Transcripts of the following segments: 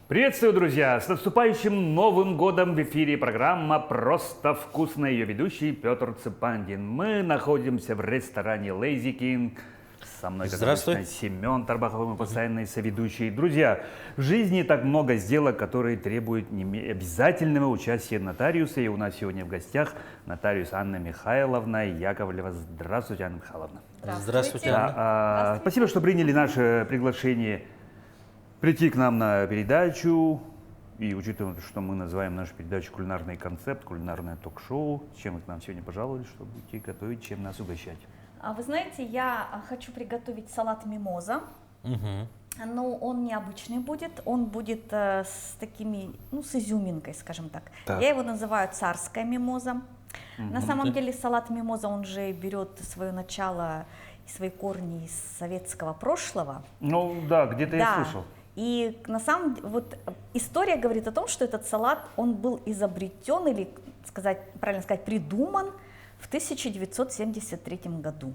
Приветствую, друзья! С наступающим Новым годом! В эфире программа «Просто вкусно». Ее ведущий Петр Цепандин. Мы находимся в ресторане Lazy King. Со мной, как обычно, Семен Тарбахов, мой постоянный соведущий. Друзья, в жизни так много сделок, которые требуют обязательного участия нотариуса. И у нас сегодня в гостях нотариус Анна Михайловна Яковлева. Здравствуйте, Анна Михайловна. Здравствуйте, Анна. Спасибо, что приняли наше приглашение прийти к нам на передачу. И учитывая, что мы называем нашу передачу «Кулинарный концепт», кулинарное ток-шоу, чем вы к нам сегодня пожаловали, чтобы идти готовить, чем нас угощать? Вы знаете, я хочу приготовить салат мимоза. Но он необычный будет, он будет с такими, с изюминкой, скажем так. Я его называю царская мимоза. На самом деле салат мимоза, он же берет свое начало и свои корни из советского прошлого. Ну да, где-то я слышал. И на самом деле, вот история говорит о том, что этот салат, он был изобретен, или правильно сказать, придуман в 1973 году.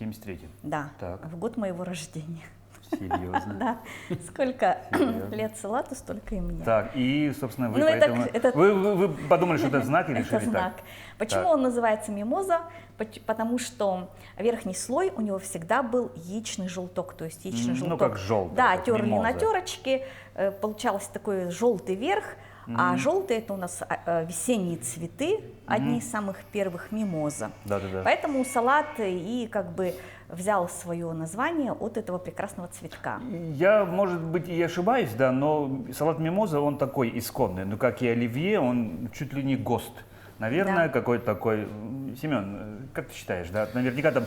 73-м? Да, так. В год моего рождения. Серьезно? Да, сколько лет салату, столько и мне. Так, и, собственно, вы поэтому... Вы подумали, что это знак, или решили так? Это знак. Почему он называется мимоза? Потому что верхний слой у него всегда был яичный желток, то есть яичный желток. Ну, как желтый. Да, терли на терочке, получался такой желтый верх, а желтый это у нас весенние цветы, одни из самых первых мимоза. Да-да-да. Поэтому салат и как бы взял свое название от этого прекрасного цветка. Я, может быть, и ошибаюсь, да, но салат мимоза, он такой исконный, но как и оливье, он чуть ли не ГОСТ. Наверное, какой-то такой. Семен, как ты считаешь, да? Наверняка там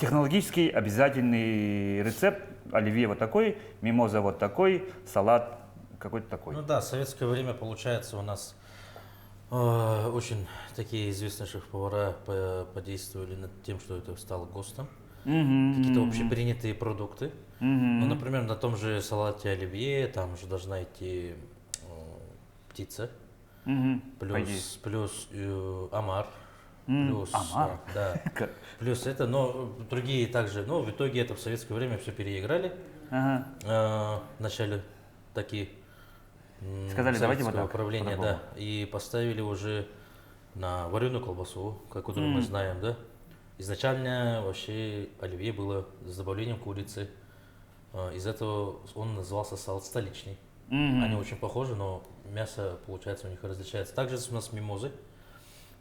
технологический обязательный рецепт. Оливье вот такой, мимоза вот такой, салат какой-то такой. Ну да, в советское время, получается, у нас очень такие известные шеф-повара подействовали над тем, что это стало ГОСТом. Какие-то общепринятые продукты. Ну, например, на том же салате оливье, там же должна идти птица. Плюс омар, плюс, омар? Да, плюс это, но другие также, но в итоге это в советское время все переиграли. Вначале такие сказали, давайте вот так управления, да, и поставили уже на вареную колбасу, которую мы знаем, да. Изначально вообще оливье было с добавлением курицы, из этого он назывался салат столичный. Они очень похожи, но мясо, получается, у них различается. Также у нас мимозы.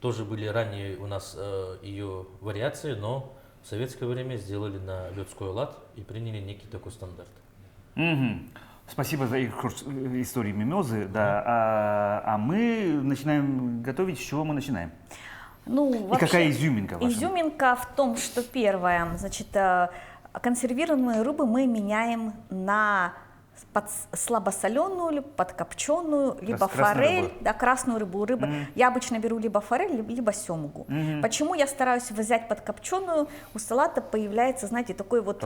Тоже были ранее у нас ее вариации, но в советское время сделали на людской лад и приняли некий такой стандарт. Спасибо за историю мимозы. Да. А мы начинаем готовить. С чего мы начинаем? Ну, и какая изюминка ваша? Изюминка в том, что первое, значит, консервированные рыбы мы меняем на слабосоленую, подкопченую, либо форель, да, красную рыбу. Я обычно беру либо форель, либо семгу. Почему я стараюсь взять подкопченую? У салата появляется, знаете, такой вот,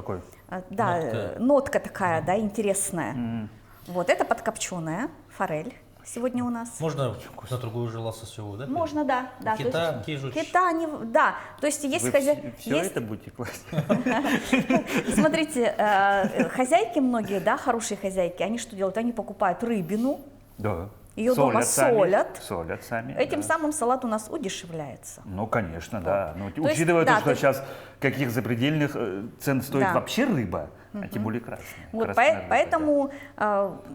нотка такая, да, интересная. Вот, это подкопченая форель. Сегодня у нас. Можно на другую же лососевую, да? Можно, да. Кита, кижуч. Кита, да. То есть есть хозяйки. Все это будете класть? Смотрите, хозяйки многие, да, хорошие хозяйки, они что делают? Они покупают рыбину. Да. Ее дома солят. Солят сами. Этим самым салат у нас удешевляется. Ну, конечно, да. Но, учитывая то, что сейчас каких запредельных цен стоит вообще рыба, а тем более красная. Вот поэтому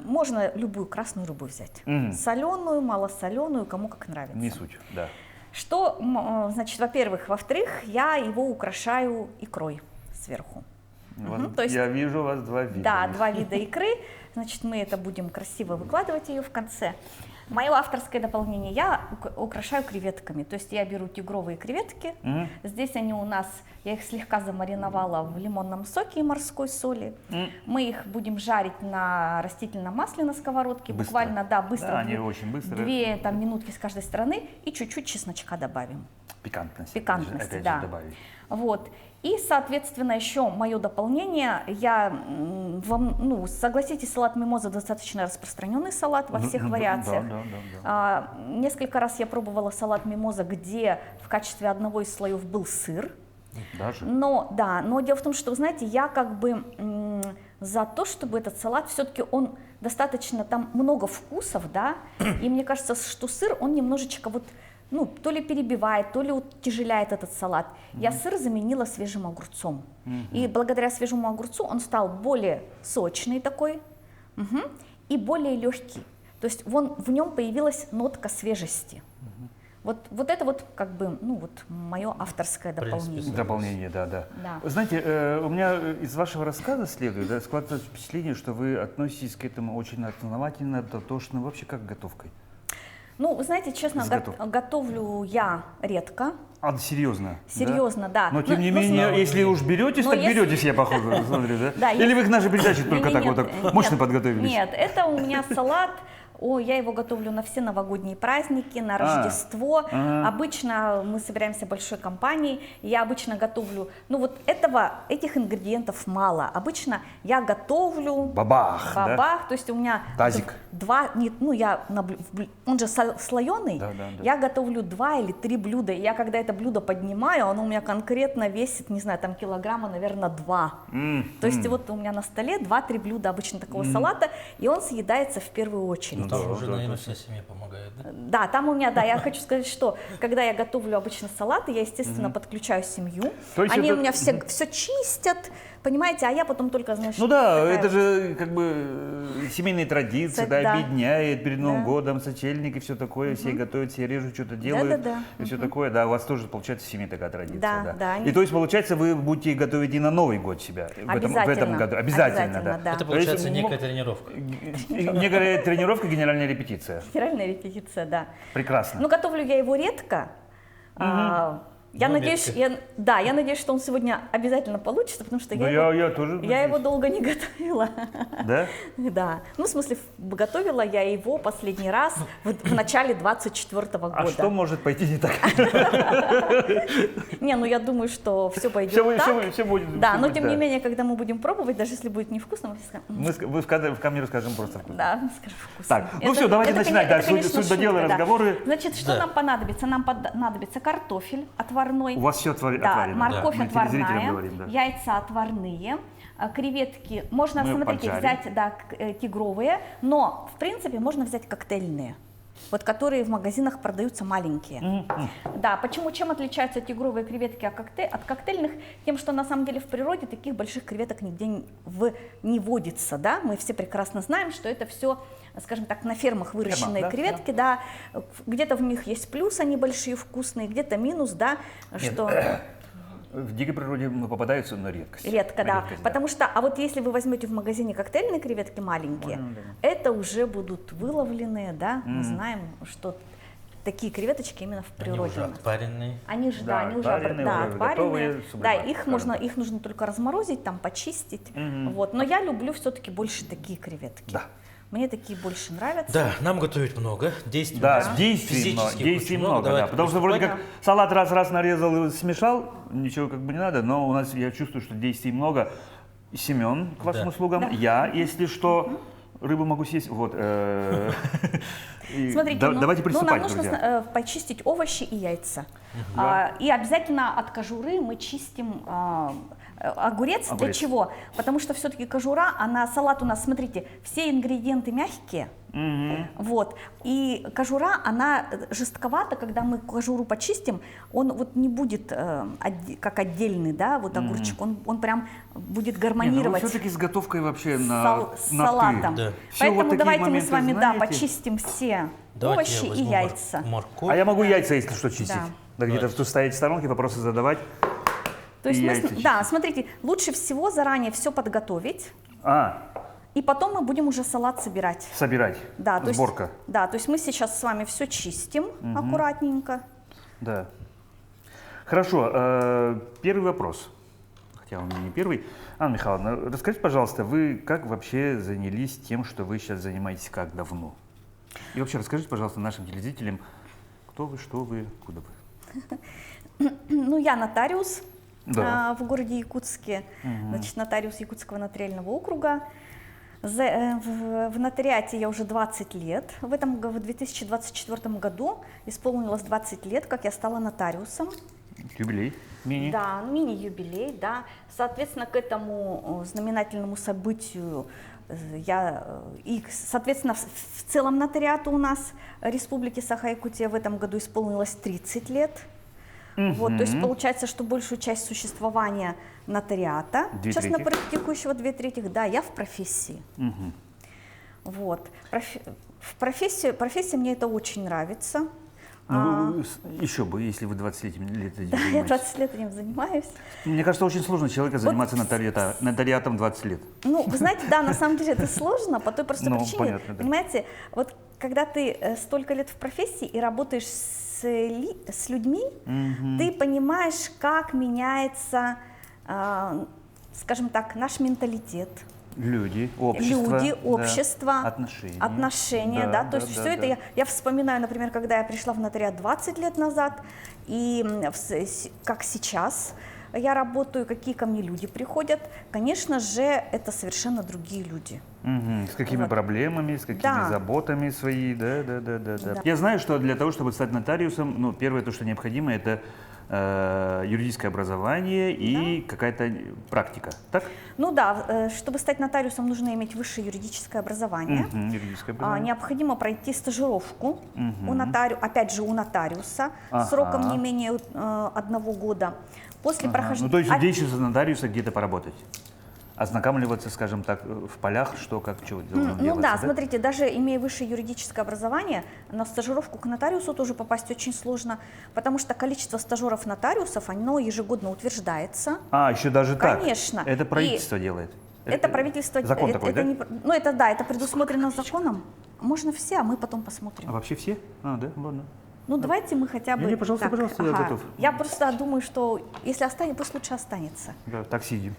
можно любую красную рыбу взять. Соленую, малосоленую, кому как нравится. Не суть, да. Что, значит, во-первых. Во-вторых, я его украшаю икрой сверху. То есть, я вижу у вас два вида. Да, два вида икры. Значит, мы это будем красиво выкладывать ее в конце. Мое авторское дополнение, я украшаю креветками. То есть я беру тигровые креветки. Здесь они у нас, я их слегка замариновала в лимонном соке и морской соли. Мы их будем жарить на растительном масле на сковородке. Быстро. Буквально, да, быстро. Да, они очень быстро. 2 минутки с каждой стороны и чуть-чуть чесночка добавим. Пикантности, да. Добавить. Вот. И, соответственно, еще мое дополнение, согласитесь, салат мимоза достаточно распространенный салат во всех вариациях. Да. Несколько раз я пробовала салат мимоза, где в качестве одного из слоев был сыр. Даже? Но дело в том, что, вы знаете, я как бы за то, чтобы этот салат все-таки он достаточно, там много вкусов, да, и мне кажется, что сыр, он немножечко вот, ну, то ли перебивает, то ли утяжеляет этот салат. Я сыр заменила свежим огурцом. И благодаря свежему огурцу он стал более сочный такой, и более легкий. То есть в нем появилась нотка свежести. Вот это вот как бы, ну вот мое авторское дополнение. Дополнение, да. Да. Вы знаете, у меня из вашего рассказа следует, да, складывается впечатление, что вы относитесь к этому очень основательно, дотошно, вообще как к готовкой. Ну, вы знаете, честно, готовлю я редко. А, серьезно? Серьезно, да. Но тем не менее, если уж беретесь, так беретесь, я похоже, смотрю, да? Да, или вы к нашей передаче только так вот так мощно подготовились? Нет, это у меня салат. Я его готовлю на все новогодние праздники, на Рождество. Обычно мы собираемся большой компанией. Я обычно готовлю, ну вот этих ингредиентов мало. Обычно я готовлю бабах, да? То есть у меня тазик. Он же слоеный. Да. Я готовлю 2 или 3 блюда. И я когда это блюдо поднимаю, оно у меня конкретно весит, не знаю, там килограмма, наверное, 2. То есть вот у меня на столе 2-3 блюда обычно такого салата, и он съедается в первую очередь. Там уже, наверное, вся семья помогает, да? Да, там у меня, я хочу сказать, что когда я готовлю обычно салаты, я, естественно, подключаю семью. Они у меня все чистят, понимаете, а я потом только, значит... Ну да, это же как бы семейные традиции, да, объединяет перед Новым годом, сочельник и все такое, все готовят, все режут, что-то делают, и все такое, да, у вас тоже, получается, в семье такая традиция, да. И то есть, получается, вы будете готовить и на Новый год себя в этом году, обязательно, да. Это получается некая тренировка. Некая тренировка, генеральная репетиция. Генеральная репетиция, да. Прекрасно. Ну, готовлю я его редко. Я надеюсь, я надеюсь, что он сегодня обязательно получится, потому что я его долго не готовила. Да? Да. Ну, в смысле, готовила я его последний раз в начале 24-го года. А что может пойти не так? Не, ну я думаю, что все пойдет так. Все будет. Да, но тем не менее, когда мы будем пробовать, даже если будет невкусно, мы скажем... Мы в камеру скажем просто вкусно. Да, скажем вкусно. Так, ну все, давайте начинать. Да, суть до дела, разговоры. Значит, что нам понадобится? Нам понадобится картофель отварной. У вас все отварено? Да, морковь да. отварная, говорим, да. яйца отварные, креветки. Можно, смотрите, поджарим. взять тигровые, но, в принципе, можно взять коктейльные. Вот которые в магазинах продаются маленькие. Да, почему, чем отличаются тигровые креветки от коктейльных? Тем, что на самом деле в природе таких больших креветок нигде не водится, да? Мы все прекрасно знаем, что это все, скажем так, на фермах выращенные креветки, да. Где-то в них есть плюс, они большие, вкусные, где-то минус, да, что... В дикой природе попадаются, но редкость. Редко, да. Потому что, а вот если вы возьмете в магазине коктейльные креветки маленькие, это уже будут выловленные, да, мы знаем, что такие креветочки именно в природе. Они уже отваренные. Они же, да, они уже отваренные. Да, их нужно только разморозить, там, почистить. Вот. Но я люблю все-таки больше такие креветки. Да. Мне такие больше нравятся. Да, нам готовить много, действий действий много, да. Потому что вроде как салат раз нарезал и смешал, ничего как бы не надо, но у нас, я чувствую, что действий много. Семен к вашим услугам, я, если что, рыбу могу съесть, вот. Смотрите, давайте приступать, нам нужно почистить овощи и яйца. И обязательно от кожуры мы чистим огурец. Для чего? Потому что все-таки кожура, салат у нас, смотрите, все ингредиенты мягкие. Вот. И кожура, она жестковата, когда мы кожуру почистим, он вот не будет как отдельный, да, вот огурчик, он прям будет гармонировать. Все-таки с готовкой вообще с салатом. Да. Поэтому давайте мы с вами, почистим все овощи и яйца. А я могу яйца, если что, чистить. Да, где-то стоять в сторонке, вопросы задавать. То есть смотрите, лучше всего заранее все подготовить. И потом мы будем уже салат собирать. Да, сборка. То есть мы сейчас с вами все чистим аккуратненько. Да. Хорошо, первый вопрос. Хотя он не первый. Анна Михайловна, расскажите, пожалуйста, вы как вообще занялись тем, что вы сейчас занимаетесь, как давно? И вообще расскажите, пожалуйста, нашим телезрителям, кто вы, что вы, куда вы? Ну, я нотариус в городе Якутске, значит, нотариус Якутского нотариального округа. В нотариате я уже 20 лет. В 2024 году исполнилось 20 лет, как я стала нотариусом. Юбилей мини. Да, мини-юбилей, да. Соответственно, к этому знаменательному событию И, соответственно, в целом нотариату у нас Республики Саха-Якутия в этом году исполнилось 30 лет. Вот, то есть получается, что большую часть существования нотариата, частно практикующего 2/3, да, я в профессии. Вот. Профессия мне это очень нравится. Ну, еще бы, если вы 20 лет этим занимаетесь. Я 20 лет этим занимаюсь. Мне кажется, очень сложно человека заниматься нотариатом 20 лет. Ну, вы знаете, да, на самом деле это сложно по той простой причине. Понятно, да. Понимаете, вот когда ты столько лет в профессии и работаешь с людьми, ты понимаешь, как меняется, скажем так, наш менталитет. Люди, общество, отношения, да, то есть все это я вспоминаю, например, когда я пришла в нотариат 20 лет назад, и как сейчас я работаю, какие ко мне люди приходят, конечно же, это совершенно другие люди. С какими проблемами, с какими заботами свои, да. Я знаю, что для того, чтобы стать нотариусом, ну, первое, то, что необходимо, это юридическое образование и какая-то практика, так? Ну да, чтобы стать нотариусом, нужно иметь высшее юридическое образование. Необходимо пройти стажировку опять же у нотариуса, сроком не менее 1 года. После прохождения... Ну то есть здесь за нотариуса где-то поработать? Ознакомливаться, скажем так, в полях, что, как, чего делать. Ну да, смотрите, даже имея высшее юридическое образование, на стажировку к нотариусу тоже попасть очень сложно, потому что количество стажеров-нотариусов, оно ежегодно утверждается. Еще даже так? Конечно. Это правительство делает? Это правительство... Закон такой, да? Ну это да, это предусмотрено законом. Можно все, а мы потом посмотрим. А вообще все? Да, ладно. Ну давайте мы хотя бы... Не, пожалуйста, я готов. Я просто думаю, что если останется, пусть лучше останется. Да, так сидим.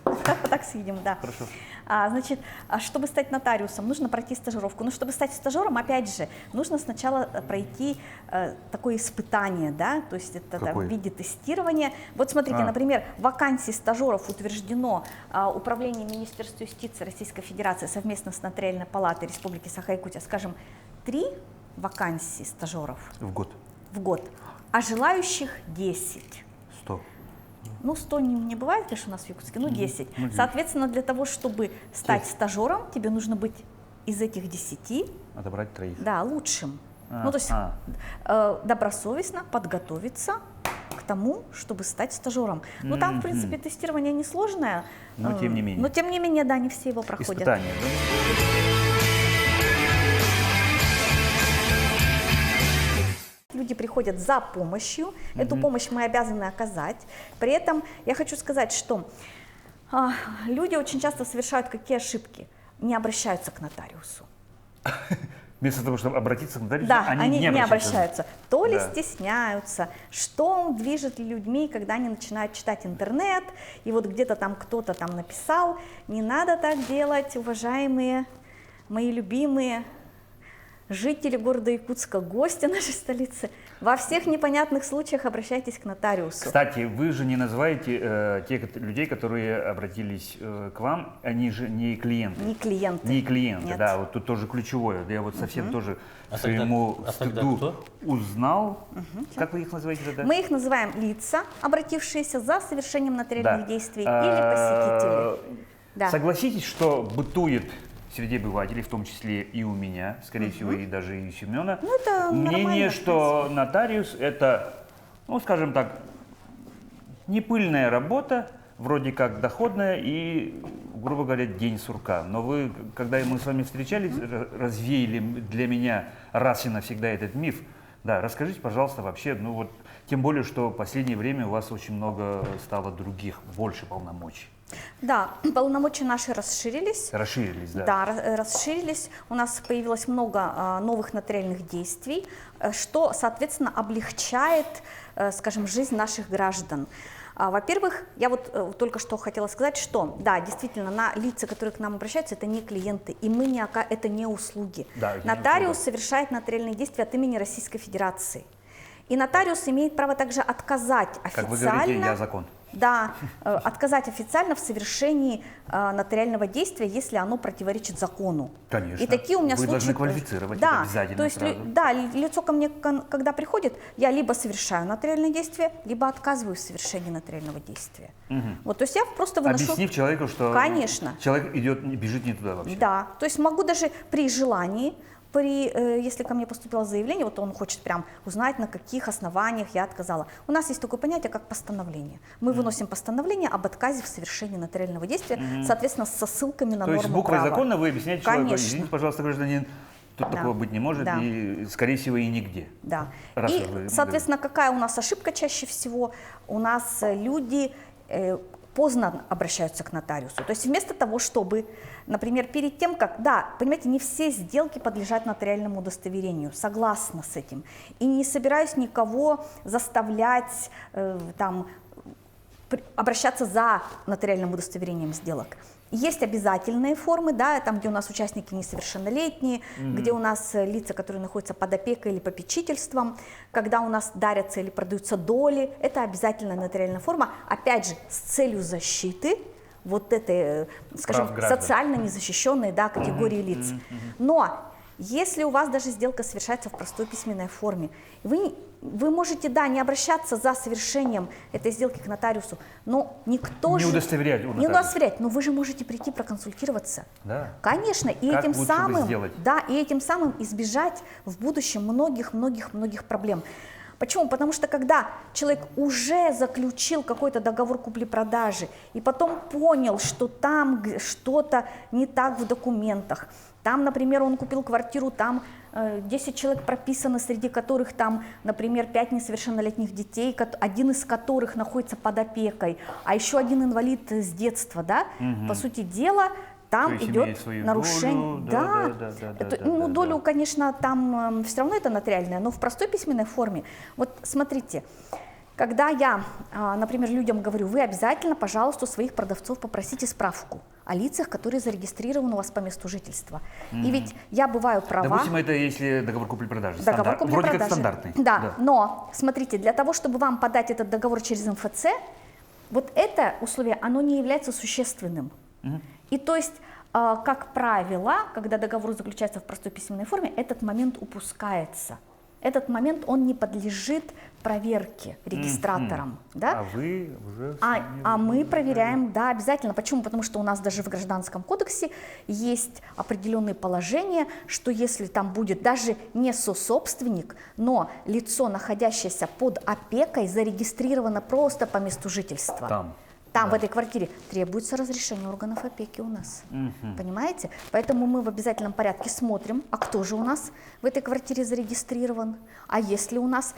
Так сидим, да. Хорошо. Значит, чтобы стать нотариусом, нужно пройти стажировку. Но чтобы стать стажером, опять же, нужно сначала пройти такое испытание, да, то есть это в виде тестирования. Вот смотрите, например, вакансий стажеров утверждено Управлением Министерства юстиции Российской Федерации совместно с Нотариальной палатой Республики Саха-Якутия, скажем, 3 вакансии стажеров. В год? В год. А желающих 10. 100. Ну, 100 не бывает, конечно, у нас в Якутске, но 10. Соответственно, для того, чтобы стать стажером, тебе нужно быть из этих 10... Отобрать 3. Да, лучшим. Ну, то есть добросовестно подготовиться к тому, чтобы стать стажером. Ну, там, в принципе, тестирование несложное. Но тем не менее. Но, тем не менее, да, не все его проходят. Испытание, да? Люди приходят за помощью, эту помощь мы обязаны оказать. При этом я хочу сказать, что люди очень часто совершают какие ошибки? Не обращаются к нотариусу. Вместо того, чтобы обратиться к нотариусу, да, они не обращаются. То ли стесняются, что движет людьми, когда они начинают читать интернет, и вот где-то там кто-то там написал, не надо так делать, уважаемые мои любимые жители города Якутска, гости нашей столицы, во всех непонятных случаях обращайтесь к нотариусу. Кстати, вы же не называете тех людей, которые обратились к вам, они же не клиенты. Не клиенты. Не клиенты, Нет. да, вот тут тоже ключевое. Я вот совсем тоже своему стыду узнал. Как вы их называете тогда? Мы их называем лица, обратившиеся за совершением нотариальных действий, или посетители. Да. Согласитесь, что бытует среди обывателей, в том числе и у меня, скорее всего, и даже и у Семена, мнение, что нотариус это, ну, скажем так, не пыльная работа, вроде как доходная и, грубо говоря, день сурка. Но вы, когда мы с вами встречались, развеяли для меня раз и навсегда этот миф. Да, расскажите, пожалуйста, вообще, ну вот, тем более, что в последнее время у вас очень много стало других, больше полномочий. Да, полномочия наши расширились. Расширились, да. Да, расширились. У нас появилось много новых нотариальных действий, что, соответственно, облегчает, скажем, жизнь наших граждан. Во-первых, я вот только что хотела сказать, что, да, действительно, лица, которые к нам обращаются, это не клиенты, и это не услуги. Да, нотариус совершает нотариальные действия от имени Российской Федерации. И нотариус имеет право также отказать официально. Как вы говорите, я закон. Да, отказать официально в совершении нотариального действия, если оно противоречит закону. Конечно. И такие у меня Вы случаи. должны квалифицировать да, это обязательно то есть, сразу. да, лицо ко мне, когда приходит, я либо совершаю нотариальное действие, либо отказываю в совершении нотариального действия. Вот, то есть я просто выношу... Объяснив человеку, что Конечно. человек бежит не туда вообще. Да, то есть могу даже при желании, если ко мне поступило заявление, вот он хочет прям узнать, на каких основаниях я отказала. У нас есть такое понятие, как постановление. Мы выносим постановление об отказе в совершении нотариального действия, соответственно, со ссылками на То есть норму буквой права. закона вы объясняете человеку, Конечно. извините, пожалуйста, гражданин, тут Да. такого быть не может, Да. и, скорее всего, и нигде. Да. Раз И, вы соответственно, какая у нас ошибка чаще всего? У нас люди поздно обращаются к нотариусу. То есть вместо того, чтобы, например, перед тем, как... Да, понимаете, не все сделки подлежат нотариальному удостоверению, согласна с этим. И не собираюсь никого заставлять обращаться за нотариальным удостоверением сделок. Есть обязательные формы, да, там, где у нас участники несовершеннолетние, где у нас лица, которые находятся под опекой или попечительством, когда у нас дарятся или продаются доли, это обязательная нотариальная форма, опять же, с целью защиты вот этой, скажем, социально незащищенной, да, категории лиц. Но если у вас даже сделка совершается в простой письменной форме, вы можете, да, не обращаться за совершением этой сделки к нотариусу, но никто Не удостоверять у не нотариуса. удостоверять, но вы же можете прийти проконсультироваться. Да. Конечно, и Как этим лучше бы самым, сделать? да, и этим самым избежать в будущем многих проблем. Почему? Потому что когда человек уже заключил какой-то договор купли-продажи и потом понял, что там что-то не так в документах, там, например, он купил квартиру, там 10 человек прописано, среди которых там, например, 5 несовершеннолетних детей, один из которых находится под опекой, а еще один инвалид с детства, да, по сути дела, там идет нарушение. Долю, да, долю, конечно, там все равно это нотариальное, но в простой письменной форме. Вот смотрите, когда я, например, людям говорю, вы обязательно, пожалуйста, у своих продавцов попросите справку о лицах, которые зарегистрированы у вас по месту жительства. И ведь я бываю права. Допустим, это если договор купли-продажи. Договор купли-продажи. Вроде как стандартный. Да, но смотрите, для того, чтобы вам подать этот договор через МФЦ, вот это условие, оно не является существенным. И то есть, как правило, когда договор заключается в простой письменной форме, этот момент упускается. Этот момент, он не подлежит проверке регистраторам. Да? А вы уже... А мы проверяем, да, обязательно. Почему? Потому что у нас даже в Гражданском кодексе есть определенные положения, что если там будет даже не сособственник, но лицо, находящееся под опекой, зарегистрировано просто по месту жительства. Там, в этой квартире, требуется разрешение органов опеки у нас. Понимаете? Поэтому мы в обязательном порядке смотрим, а кто же у нас в этой квартире зарегистрирован. А если у нас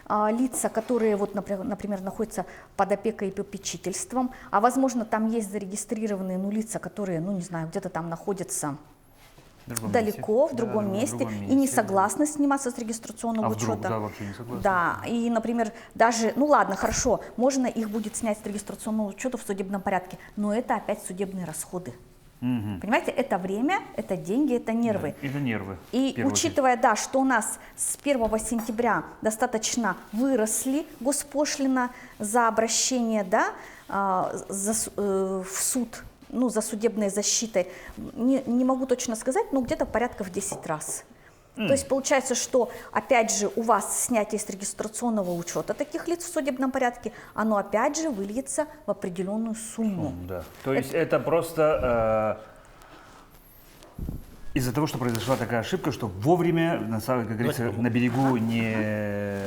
лица, которые, вот, например, находятся под опекой и попечительством, а возможно, там есть зарегистрированные лица, которые, не знаю, где-то там находятся далеко, в другом месте, и не согласны сниматься с регистрационного учета. Да, вообще не согласны. Да, и, например, даже, ладно, хорошо, можно их будет снять с регистрационного учета в судебном порядке, но это опять судебные расходы. Понимаете, это время, это деньги, это нервы. Да, это нервы. И учитывая, да, что у нас с 1 сентября достаточно выросли госпошлина за обращение, да, в суд, за судебной защитой, не могу точно сказать, но где-то порядка в 10 раз. То есть получается, что опять же у вас снятие с регистрационного учета таких лиц в судебном порядке, оно опять же выльется в определенную сумму. Да. То есть это просто из-за того, что произошла такая ошибка, что вовремя, как говорится, на берегу не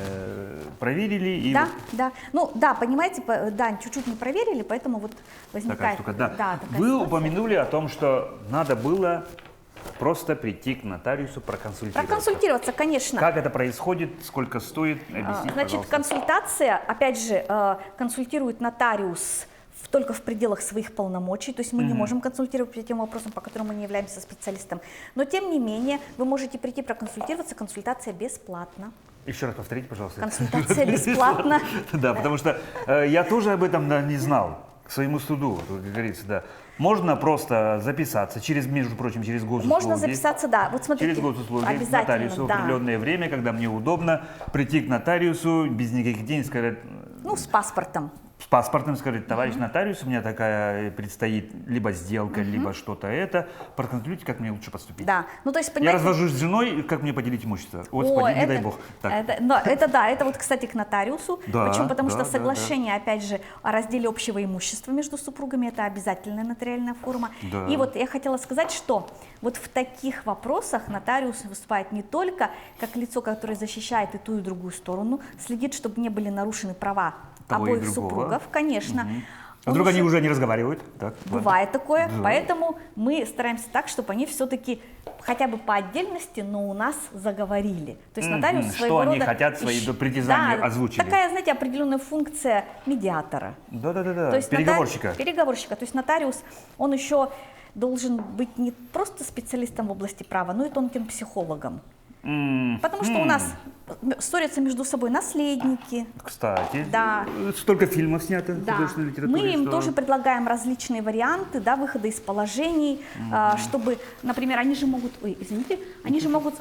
проверили. И да, да. Да, понимаете, да, чуть-чуть не проверили, поэтому вот возникает... Такая штука, да. Такая Вы ситуация. упомянули о том, что надо было просто прийти к нотариусу, проконсультироваться. Проконсультироваться, конечно. Как это происходит, сколько стоит, объясните, Значит, пожалуйста. консультация, опять же, консультирует нотариус только в пределах своих полномочий, то есть мы не можем консультировать по тем вопросам, по которым мы не являемся специалистом. Но тем не менее, вы можете прийти проконсультироваться, консультация бесплатна. Еще раз повторите, пожалуйста. Консультация бесплатна. Да, потому что я тоже об этом не знал, к своему стыду, как говорится, да. Можно просто записаться, между прочим, через госуслуги. Можно записаться, да. Вот смотрите, через госуслуги к обязательно, нотариусу в определенное время, когда мне удобно, прийти к нотариусу без никаких денег, сказать... с паспортом. с паспортом, скажет, товарищ нотариус, у меня такая предстоит либо сделка, либо что-то это. Проконтролируйте, как мне лучше поступить. Да, ну то есть, Я понимаете... развожусь с женой, как мне поделить имущество? Господи, не дай бог. Так. Это вот, кстати, к нотариусу. Да, Почему? Потому да, что да, соглашение, опять же, о разделе общего имущества между супругами, это обязательная нотариальная форма. Да. И вот я хотела сказать, что вот в таких вопросах нотариус выступает не только как лицо, которое защищает и ту, и другую сторону, следит, чтобы не были нарушены права Того и обоих другого. супругов, конечно. А вдруг они уже не разговаривают? Так, Бывает такое, Да. поэтому мы стараемся так, чтобы они все-таки хотя бы по отдельности, но у нас заговорили. То есть нотариус Что своего они рода хотят, свои притязания озвучили. Такая, знаете, определенная функция медиатора. Да-да-да, То есть переговорщика. переговорщика. То есть нотариус, он еще должен быть не просто специалистом в области права, но и тонким психологом. Потому что у нас ссорятся между собой наследники. Кстати, Да. столько фильмов снято в Да. художественной литературе. Мы им что- тоже предлагаем различные варианты, да, выхода из положений, чтобы, например, они же могут, они же могут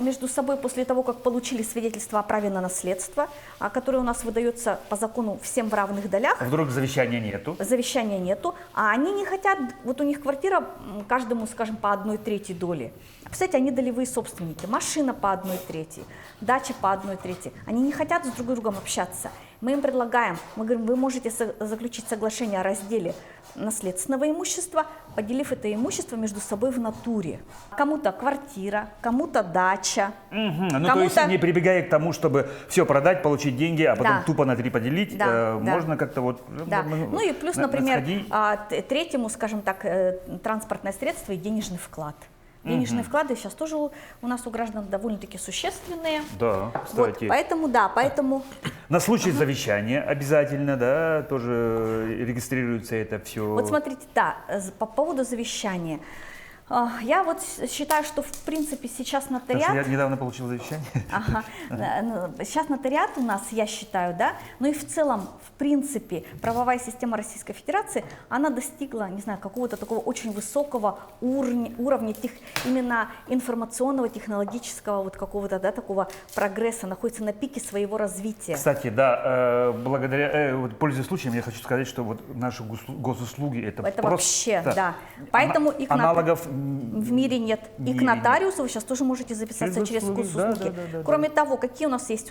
между собой после того, как получили свидетельство о праве на наследство, которое у нас выдается по закону всем в равных долях, А вдруг завещания нету? завещания нету, а они не хотят, вот у них квартира каждому, скажем, по 1/3 доли. Представляете, они долевые собственники, машина по 1/3, дача по 1/3. Они не хотят с друг другом общаться. Мы им предлагаем, мы говорим, вы можете заключить соглашение о разделе наследственного имущества, поделив это имущество между собой в натуре. Кому-то квартира, кому-то дача. Ну, то есть, не прибегая к тому, чтобы все продать, получить деньги, а потом Да. тупо на 3 поделить, Да, да. можно как-то вот... Да. Ну и плюс, например, сходи. третьему, скажем так, транспортное средство и денежный вклад. Денежные вклады сейчас тоже у нас у граждан довольно-таки существенные. Да, Вот, кстати. поэтому На случай завещания обязательно, да, тоже регистрируется это все. вот смотрите, да, по поводу завещания. Я вот считаю, что в принципе сейчас нотариат... Я недавно получил завещание. Ага. Сейчас нотариат у нас, я считаю, да, но и в целом, в принципе, правовая система Российской Федерации, она достигла, не знаю, какого-то такого очень высокого уровня именно информационного, технологического, вот какого-то, да, такого прогресса, находится на пике своего развития. Кстати, да, благодаря, вот, пользуясь случаем, я хочу сказать, что вот наши госуслуги это Это просто вообще, да. Поэтому и к аналогов в мире нет. в И к мире нотариусу вы сейчас тоже можете записаться через госуслуги. Да. Кроме того, какие у нас есть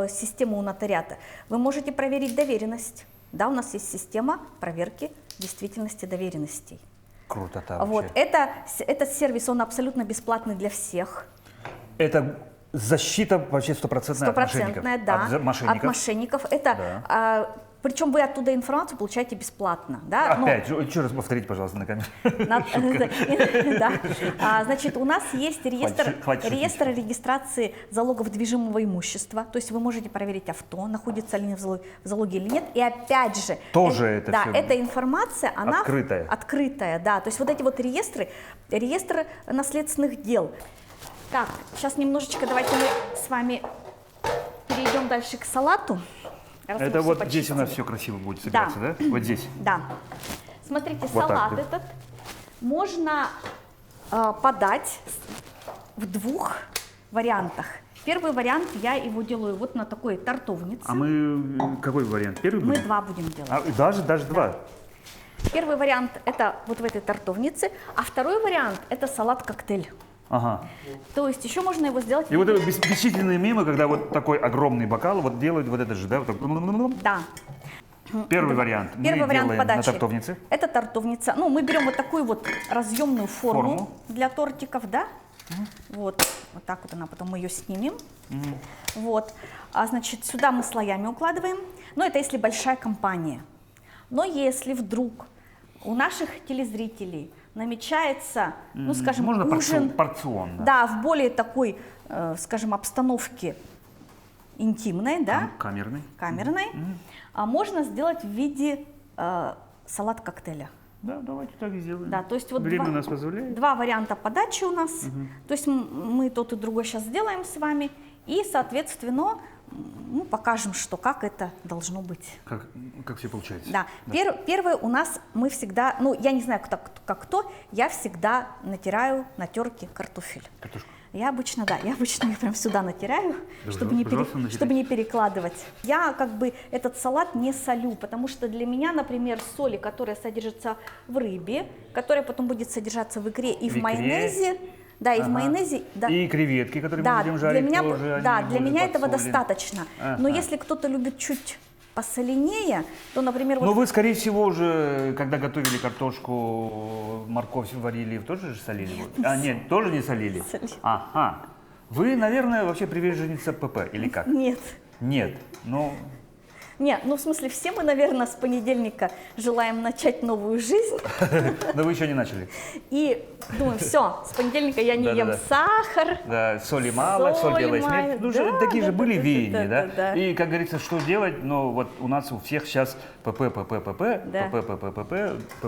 системы у нотариата? Вы можете проверить доверенность. Да, у нас есть система проверки действительности доверенностей. Круто, да, Вот. вообще. Этот сервис, он абсолютно бесплатный для всех. Это защита вообще стопроцентная от мошенников. Стопроцентная, да. От От мошенников. Это, причем вы оттуда информацию получаете бесплатно. Да? Опять, еще раз повторите, пожалуйста, на камеру. Да. Значит, у нас есть реестр Хватит регистрации залогов движимого имущества. То есть вы можете проверить авто, находится ли в залоге или нет. И опять же, Тоже это да, всё эта информация, она открытая. открытая, да. То есть вот эти вот реестры наследственных дел. Так, сейчас немножечко давайте мы с вами перейдем дальше к салату. Это вот здесь у нас все красиво будет собираться, да? Вот здесь. Да. Смотрите, Вот так, салат да? этот можно подать в 2 вариантах. Первый вариант, я его делаю вот на такой тортовнице. А мы какой вариант? Первый Мы будем? 2 будем делать. Даже 2? Первый вариант это вот в этой тортовнице, а второй вариант это салат-коктейль. Ага. То есть еще можно его сделать... И вот это бесчисленные мемы, когда вот такой огромный бокал, вот делают вот это же, да? Вот так. Да. Первый вариант. Первый мы вариант делаем подачи. на тортовнице. Это тортовница. Ну, мы берем вот такую вот разъемную форму для тортиков, да? Вот так вот она, потом мы ее снимем. Вот. Значит, сюда мы слоями укладываем. Но это если большая компания. Но если вдруг у наших телезрителей намечается, ну, скажем, Можно ужин, порционно. да, в более такой, скажем, обстановке интимной, да, камерной, можно сделать в виде салат-коктейля. Да, давайте так и сделаем. Да, то есть вот Время нас позволяет. 2 варианта подачи у нас. То есть мы тот и другой сейчас сделаем с вами. И, соответственно, мы покажем, как это должно быть. Как все получается. Да. Первое у нас мы всегда, ну я не знаю, как кто, я всегда натираю на терке картофель. Картошку. Я обычно их прям сюда натираю, Да, чтобы не перекладывать. Я как бы этот салат не солю, потому что для меня, например, соли, которая содержится в рыбе, которая потом будет содержаться в икре и в майонезе, да, и в майонезе, да. И креветки, которые мы будем жарить, тоже, для меня этого подсолены. достаточно. Но если кто-то любит чуть посоленее, то, например, Но вы, скорее всего, уже, когда готовили картошку, морковь варили, тоже же солили? Нет, тоже не солили? Солили. Ага. Вы, наверное, вообще приверженница ПП или как? Нет. Нет, ну... Нет, ну в смысле, все мы, наверное, с понедельника желаем начать новую жизнь. Но вы еще не начали. И думаю, все, с понедельника я не ем сахар. Да, соли мало, соль делай смерть. Ну, такие же были веяния, да? И, как говорится, что делать? Ну, вот у нас у всех сейчас ПП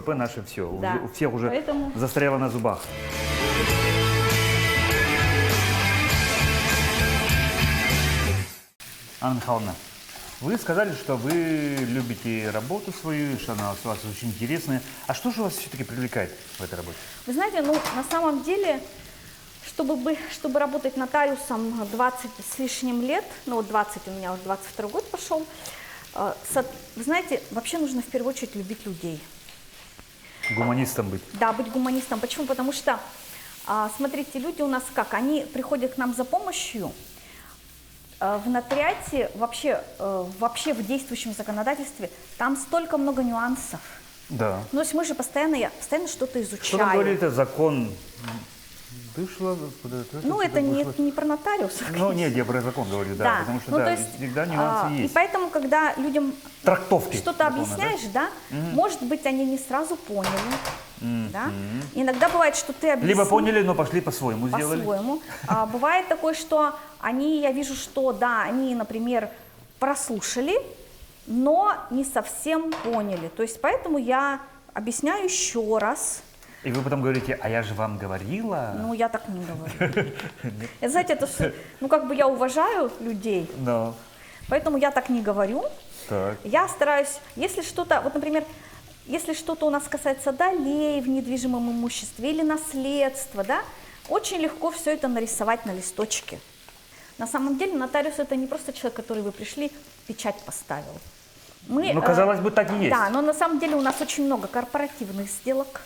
наше все. Да. У всех уже Поэтому... застряло на зубах. Анна Михайловна, вы сказали, что вы любите работу свою, что она у вас очень интересная. А что же вас все-таки привлекает в этой работе? Вы знаете, ну, на самом деле, чтобы работать нотариусом 20 с лишним лет, ну, вот 20 у меня уже 22 год пошел, вы знаете, вообще нужно в первую очередь любить людей. Гуманистом быть. Да, быть гуманистом. Почему? Потому что, смотрите, люди у нас как, они приходят к нам за помощью. В нотариате, вообще в действующем законодательстве, там столько много нюансов. Да. Ну, то есть мы же постоянно что-то изучаем. Что там говорит закон? Ну, это не про нотариусов. Ну, нет, я про закон говорю, да. Потому что, ну, да, то есть, всегда нюансы есть. И поэтому, когда людям трактовки что-то объясняешь, да, может быть, они не сразу поняли. Да? Иногда бывает, что ты объяснил. Либо поняли, но пошли по-своему сделали. По-своему. Бывает такое, что я вижу, что, да, они, например, прослушали, но не совсем поняли. То есть, поэтому я объясняю еще раз. И вы потом говорите, а я же вам говорила. Ну, я так не говорю. Знаете, это все, ну, как бы я уважаю людей, поэтому я так не говорю. Так. Я стараюсь, если что-то, вот, например, если что-то у нас касается долей в недвижимом имуществе или наследства, да, очень легко все это нарисовать на листочке. На самом деле нотариус это не просто человек, который вы пришли, печать поставил. Ну, казалось бы, так и есть. Да, но на самом деле у нас очень много корпоративных сделок.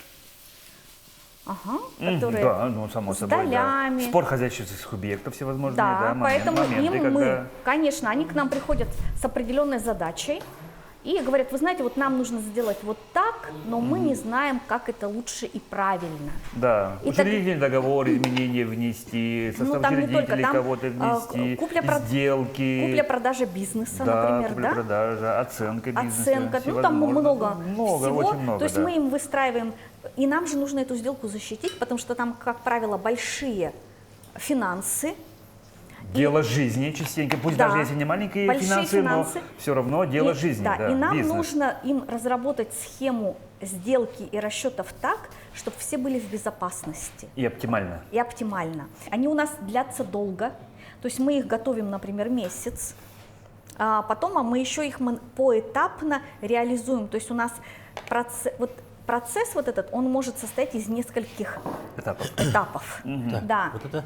Которые да, ну, само собой, долями. Да. Спор хозяйственных субъектов всевозможные, да, поэтому моменты, конечно, они к нам приходят с определенной задачей и говорят, вы знаете, вот нам нужно сделать вот так, но мы не знаем, как это лучше и правильно. Да, учредительный договор, изменения внести, состав учредителей кого-то внести, сделки. Купля-продажа бизнеса, да, например, купля-продажа, оценка бизнеса. Оценка, ну там много всего. Очень много, то есть мы им выстраиваем, и нам же нужно эту сделку защитить, потому что там, как правило, большие финансы. Дело жизни частенько, пусть даже если не маленькие финансы, но все равно дело жизни. Да, и нам бизнес. нужно им разработать схему сделки и расчетов так, чтобы все были в безопасности. И оптимально. И оптимально. Они у нас длятся долго, то есть мы их готовим, например, месяц, а потом мы еще их поэтапно реализуем. То есть у нас процесс вот этот, он может состоять из нескольких этапов. Да. Вот это?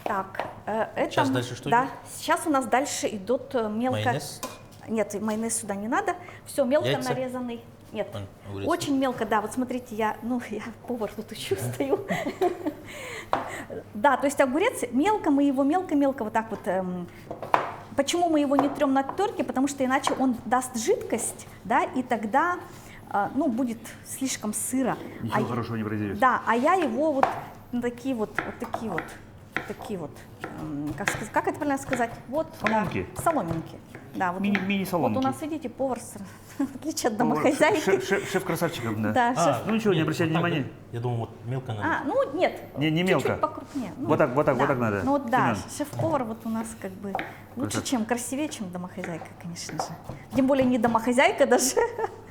Так, это, сейчас дальше что да, идет? Сейчас у нас дальше идут мелко... Майонез? Нет, майонез сюда не надо. Все мелко Яйца? нарезанный. Нет, огурец. очень мелко, да. Вот смотрите, я повар тут еще стою. Да, то есть огурец, мы его мелко-мелко вот так вот. Почему мы его не трем на терке? Потому что иначе он даст жидкость, да, и тогда, будет слишком сыро. Ничего хорошего не произойдет. Да, а я его вот на такие вот, как это правильно сказать? Вот, соломинки. Да, соломинки. Да, вот мини-соломинки. Вот у нас, видите, повар, в отличие от домохозяйки. Шеф красавчиков, да. Да, шеф. Ну ничего, не обращайте внимания. Я думал, вот мелко надо. Нет. Не мелко. Чуть-чуть покрупнее. Вот так надо. Ну вот да, Семен. шеф-повар вот у нас как бы лучше, красивее, чем домохозяйка, конечно же. Тем более не домохозяйка даже.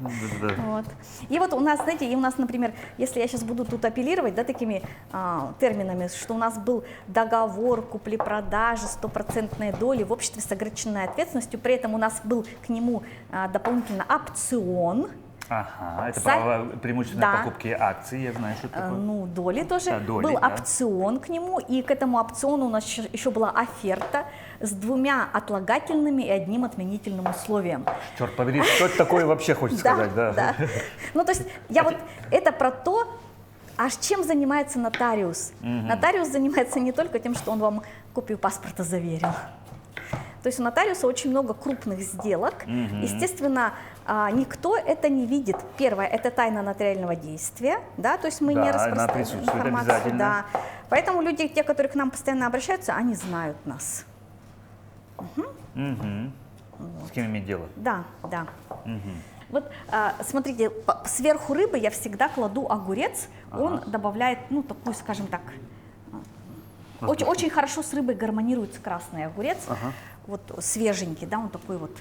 Да. Вот. И вот у нас, знаете, например, если я сейчас буду тут апеллировать, да, такими терминами, что у нас был договор купли-продажи, 100% доли в обществе с ограниченной ответственностью, при этом у нас был к нему дополнительно опцион. Ага, это право преимущественной покупки акций, я знаю, что это такое. Ну, доли тоже. Да, доли, был да. опцион к нему, и к этому опциону у нас еще была оферта с 2 отлагательными и 1 отменительным условием. Черт побери, что это такое вообще, хочется сказать, да? Да. Ну, то есть, это про то, а чем занимается нотариус? Нотариус занимается не только тем, что он вам копию паспорта заверил. То есть у нотариуса очень много крупных сделок. Естественно, никто это не видит. Первое, это тайна нотариального действия, да, то есть мы не распространяем информацию. Да. Поэтому люди, те, которые к нам постоянно обращаются, они знают нас. С кем иметь дело? Да, да. Вот смотрите, сверху рыбы я всегда кладу огурец, он добавляет, ну, такую, скажем так, очень хорошо с рыбой гармонирует красный огурец, вот свеженький, да, он такой вот.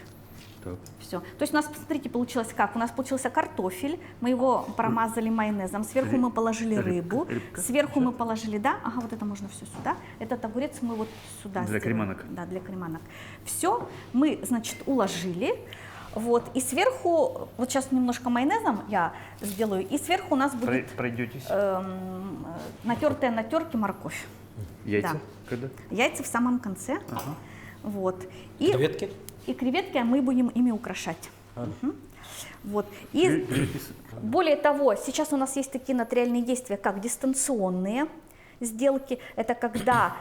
Все. То есть у нас, смотрите, получилось как? У нас получился картофель, мы его промазали майонезом, сверху мы положили рыбу, сверху мы положили, да, ага, вот это можно все сюда, этот огурец мы вот сюда для креманок. Да, для креманок. Все мы, значит, уложили, вот, и сверху, вот сейчас немножко майонезом я сделаю, и сверху у нас будет натертая на терке морковь. Яйца? Да. Когда? Яйца в самом конце. Вот. И креветки? И креветки мы будем ими украшать. Вот. И более того, сейчас у нас есть такие нотариальные действия, как дистанционные сделки. Это когда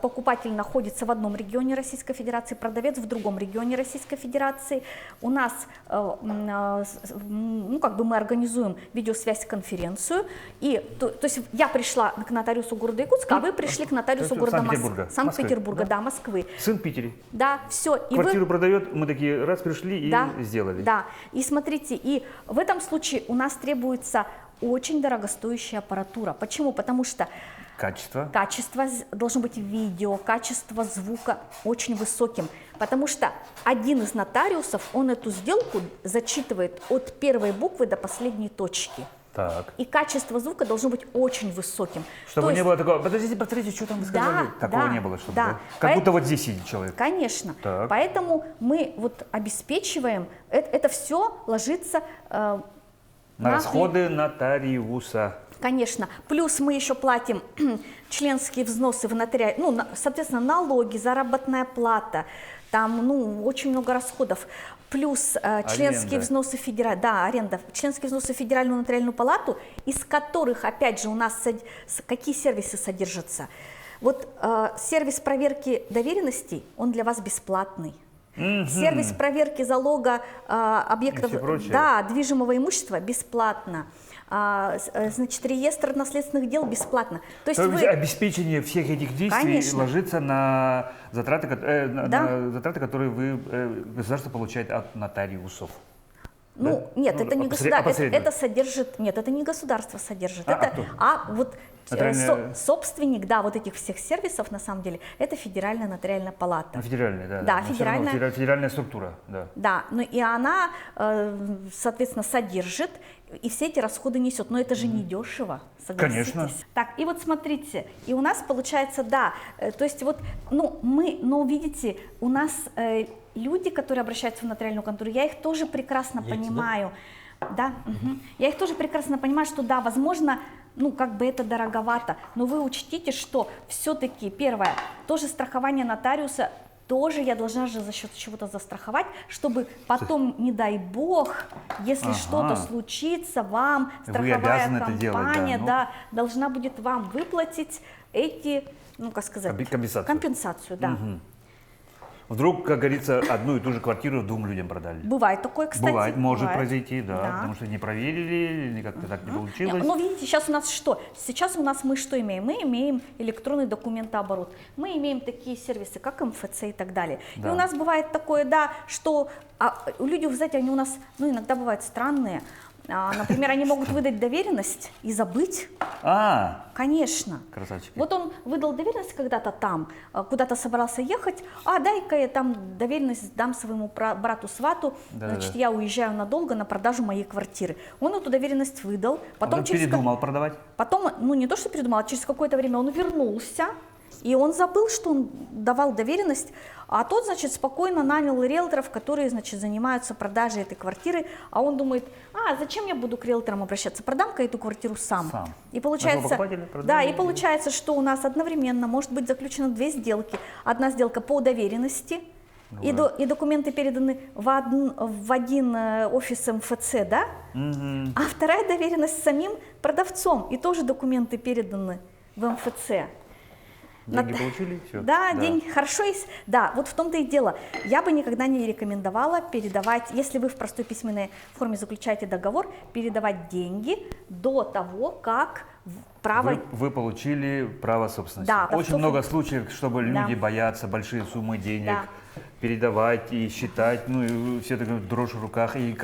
покупатель находится в одном регионе Российской Федерации, продавец в другом регионе Российской Федерации. У нас, ну, как бы мы организуем видеосвязь-конференцию. И, то есть я пришла к нотариусу города Якутска, а вы пришли к нотариусу города Санкт-Петербурга, да, Москвы. Сын в Питере. Да, все. Квартиру продает, мы такие раз пришли и сделали. Да, и смотрите, и в этом случае у нас требуется очень дорогостоящая аппаратура. Почему? Потому что качество должно быть видео, качество звука очень высоким. Потому что один из нотариусов, он эту сделку зачитывает от первой буквы до последней точки. Так. И качество звука должно быть очень высоким. Чтобы не было такого, подождите, что там вы сказали? Такого не было, чтобы, да? Как будто вот здесь сидит человек. Конечно. Так. Поэтому мы вот обеспечиваем, это все ложится на расходы нотариуса. Конечно. Плюс мы еще платим членские взносы в нотариат, ну, соответственно, налоги, заработная плата, там, ну, очень много расходов. Плюс членские взносы аренда, членские взносы в Федеральную нотариальную палату, из которых, опять же, у нас какие сервисы содержатся. Вот сервис проверки доверенностей, он для вас бесплатный. Сервис проверки залога объектов, движимого имущества бесплатно. Значит, реестр наследственных дел бесплатно. То есть обеспечение всех этих действий ложится на затраты, которые государство получает от нотариусов. Ну, да? Нет, это не государство, это содержит, нет, это не государство содержит, вот собственник, да, вот этих всех сервисов, на самом деле, это Федеральная нотариальная палата. Федеральная, да. Да, федеральная структура, да. Да, ну и она, соответственно, содержит, и все эти расходы несет, но это же не дешево, согласитесь. Конечно. Так, и вот смотрите, и у нас получается, да, то есть вот, но видите, у нас люди, которые обращаются в нотариальную контору, я их тоже прекрасно понимаю, да, я их тоже прекрасно понимаю, что да, возможно, ну, как бы это дороговато, но вы учтите, что все-таки, первое, тоже страхование нотариуса, тоже я должна же за счет чего-то застраховать, чтобы потом, не дай бог, если что-то случится, вам страховая компания должна будет вам выплатить эти, ну, как сказать, компенсацию, да. Вдруг, как говорится, одну и ту же квартиру 2 людям продали. Бывает такое, кстати. Может произойти, да, потому что не проверили, или как-то так не получилось. Ну, видите, сейчас у нас что? Сейчас у нас мы что имеем? Мы имеем электронный документооборот, мы имеем такие сервисы, как МФЦ и так далее. Да. И у нас бывает такое, да, что люди, вы знаете, они у нас, ну, иногда бывают странные. Например, они могут выдать доверенность и забыть. Конечно. Красавчики. Вот он выдал доверенность когда-то там, куда-то собрался ехать, дай-ка я там доверенность дам своему брату-свату, значит, я уезжаю надолго на продажу моей квартиры. Он эту доверенность выдал. Потом передумал продавать? Потом, ну не то, что передумал, а через какое-то время он вернулся И он забыл, что он давал доверенность, а тот, значит, спокойно нанял риэлторов, которые, значит, занимаются продажей этой квартиры, а он думает, зачем я буду к риэлторам обращаться, продам-ка эту квартиру сам. И получается, получается, что у нас одновременно может быть заключено 2 сделки. Одна сделка по доверенности, и документы переданы в один офис МФЦ, да? А вторая доверенность с самим продавцом, и тоже документы переданы в МФЦ. Деньги получили? Все. Да, деньги хорошо есть. Да, вот в том-то и дело. Я бы никогда не рекомендовала передавать, если вы в простой письменной форме заключаете договор, передавать деньги до того, как право... Вы получили право собственности. Да, очень много случаев, чтобы люди боятся большие суммы денег передавать и считать, ну и все такое дрожь в руках, и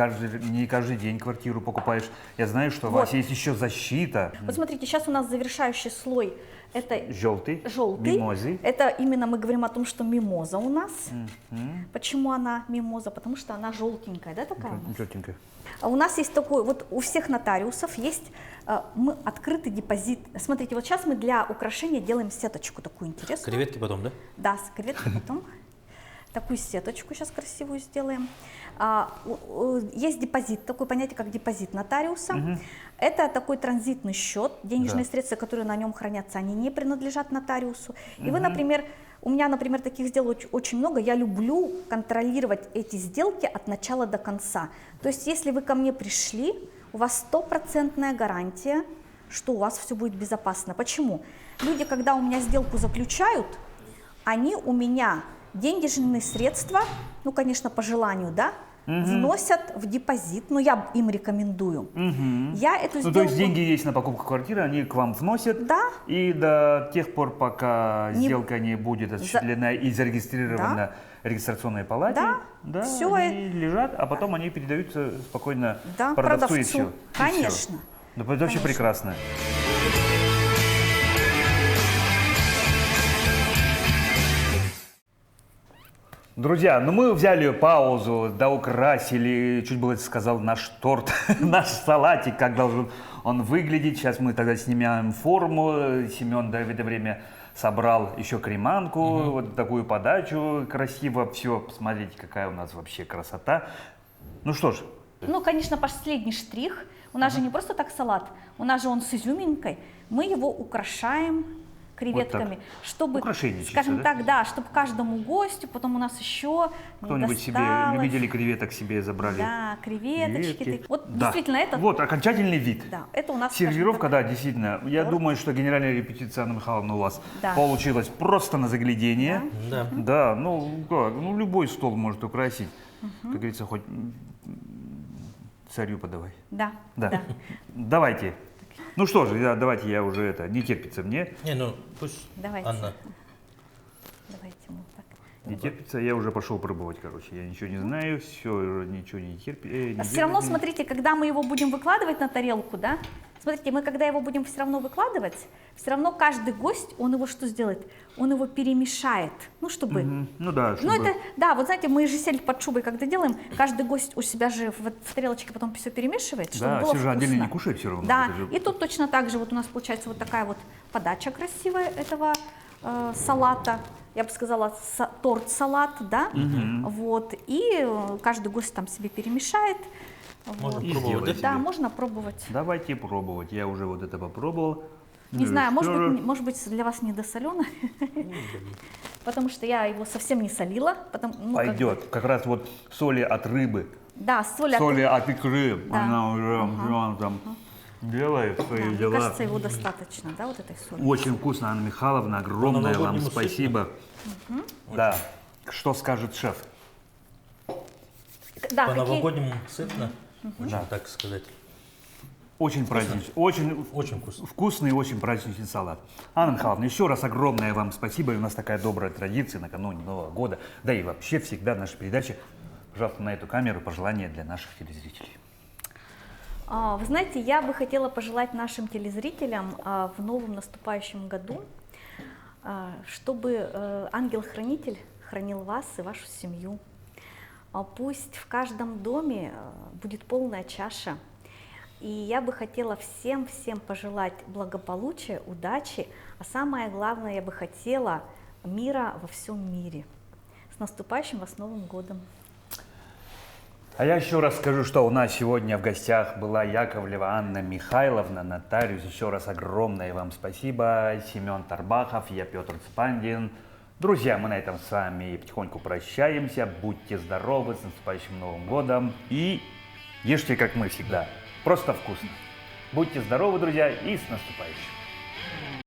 не каждый день квартиру покупаешь. Я знаю, что у вас есть еще защита. Вот смотрите, сейчас у нас завершающий слой. Это желтый, мимозы. Это именно мы говорим о том, что мимоза у нас. Почему она мимоза? Потому что она желтенькая, да, такая? Желтенькая. У нас есть такой, вот у всех нотариусов есть открытый депозит. Смотрите, вот сейчас мы для украшения делаем сеточку такую интересную. Креветки потом, да? Да, с креветки потом. Такую сеточку сейчас красивую сделаем. Есть депозит, такое понятие, как депозит нотариуса. Это такой транзитный счет, денежные средства, которые на нем хранятся, они не принадлежат нотариусу. И вы, например, у меня, например, таких сделок очень много, я люблю контролировать эти сделки от начала до конца. То есть, если вы ко мне пришли, у вас 100% гарантия, что у вас все будет безопасно. Почему? Люди, когда у меня сделку заключают, они у меня денежные средства, ну, конечно, по желанию, да, вносят в депозит, но я им рекомендую. Я эту сделку... то есть деньги есть на покупку квартиры, они к вам вносят, и до тех пор, пока сделка не будет осуществлена и зарегистрирована в регистрационной палате, все они лежат, а потом они передаются спокойно продавцу, и все. Конечно. Это вообще прекрасно. Друзья, ну мы взяли паузу, доукрасили, чуть было сказал, наш торт, наш салатик, как должен он выглядеть. Сейчас мы тогда снимаем форму. Семен до это время собрал еще креманку, вот такую подачу красиво. Все, посмотрите, какая у нас вообще красота. Ну что ж. Ну, конечно, последний штрих. У нас же не просто так салат, у нас же он с изюминкой. Мы его украшаем креветками, вот чтобы, скажем так, да, чтобы каждому гостю, потом у нас еще кто-нибудь себе, любители креветок себе забрали. Да, креветочки. Вот да. Действительно это... Вот сервировка, вид. Да, это у нас... Сервировка, да, действительно. Я думаю, что генеральная репетиция Анна Михайловна у вас получилась просто на заглядение. Да. Да, любой стол может украсить. Как говорится, хоть царю подавай. Да. Давайте. Ну что же, давайте я уже не терпится мне. Пусть давайте. Анна. Давайте мы так. Не терпится, я уже пошел пробовать, я ничего не знаю, все, ничего не терпит. Все равно, смотрите, когда мы его будем выкладывать на тарелку, да, смотрите, мы когда его будем все равно выкладывать, все равно каждый гость, он его что сделает? Он его перемешает, чтобы... Ну да, чтобы... Ну это, да, вот знаете, мы же сель под шубой когда делаем, каждый гость у себя же в тарелочке потом все перемешивает, чтобы было все же вкусно. отдельно не кушает все равно. Да, и тут точно так же вот у нас получается вот такая вот подача красивая этого салата. Я бы сказала, торт-салат, да, вот, и каждый гость там себе перемешает. Можно вот. пробовать, да? Да, можно пробовать. Давайте пробовать, я уже вот это попробовал. Не знаю, может быть для вас недосолено, потому что я его совсем не солила. Пойдет, как раз вот соли от рыбы, да, соли от икры, она уже там... делает свои дела. Мне кажется, его достаточно, да, вот этой соли. Очень вкусно, Анна Михайловна, огромное вам спасибо. Да, что скажет шеф? Да, по-новогоднему сытно, можно так сказать. Очень праздничный, очень вкусный и очень праздничный салат. Анна Михайловна, еще раз огромное вам спасибо. И у нас такая добрая традиция накануне Нового года, да и вообще всегда наша передача. Пожалуйста, на эту камеру пожелания для наших телезрителей. Вы знаете, я бы хотела пожелать нашим телезрителям в новом наступающем году, чтобы ангел-хранитель хранил вас и вашу семью. Пусть в каждом доме будет полная чаша, И я бы хотела всем пожелать благополучия, удачи, а самое главное, я бы хотела мира во всем мире. С наступающим вас Новым годом! А я еще раз скажу, что у нас сегодня в гостях была Яковлева Анна Михайловна, нотариус. Еще раз огромное вам спасибо. Семен Тарбахов, я Петр Цепандин. Друзья, мы на этом с вами потихоньку прощаемся. Будьте здоровы, с наступающим Новым годом. И ешьте, как мы всегда, просто вкусно. Будьте здоровы, друзья, и с наступающим.